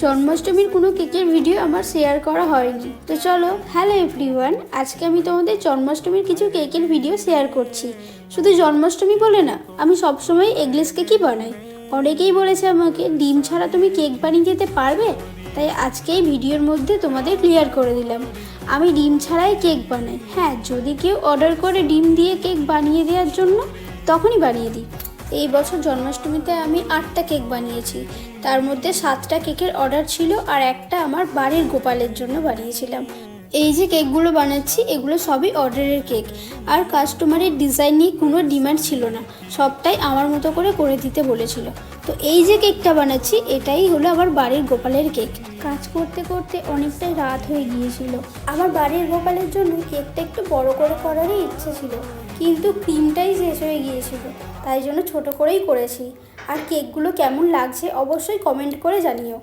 জন্মাষ্টমীর কোনো কেকের ভিডিও আমার শেয়ার করা হয়নি। তো চলো, হ্যালো এভরিওয়ান, আজকে আমি তোমাদের জন্মাষ্টমীর কিছু কেকের ভিডিও শেয়ার করছি। শুধু জন্মাষ্টমী বলে না, আমি সবসময় এগলেস কেকই বানাই। অনেকেই বলেছে আমাকে, ডিম ছাড়া তুমি কেক বানিয়ে দিতে পারবে? তাই আজকে এই ভিডিওর মধ্যে তোমাদের ক্লিয়ার করে দিলাম, আমি ডিম ছাড়াই কেক বানাই। হ্যাঁ, যদি কেউ অর্ডার করে ডিম দিয়ে কেক বানিয়ে দেওয়ার জন্য, তখনই বানিয়ে দিই। এই বছর জন্মাষ্টমীতে আমি 8টা কেক বানিয়েছি। তার মধ্যে 7টা কেকের অর্ডার ছিল আর একটা আমার বাড়ির গোপালের জন্য বানিয়েছিলাম। এই যে কেকগুলো বানাচ্ছি, এগুলো সবই অর্ডারের কেক, আর কাস্টমারের ডিজাইন নিয়ে কোনো ডিমান্ড ছিল না, সবটাই আমার মতো করে দিতে বলেছিল। তো এই যে কেকটা বানাচ্ছি, এটাই হলো আমার বাড়ির গোপালের কেক। কাজ করতে করতে অনেকটাই রাত হয়ে গিয়েছিল। আমার বাড়ির গোপালের জন্য কেকটা একটু বড় করে করারই ইচ্ছে ছিল, কিন্তু ক্রিমটাই শেষ হয়ে গিয়েছিল, তাই জন্য ছোট করেই করেছি। আর কেকগুলো কেমন লাগছে অবশ্যই কমেন্ট করে জানিও।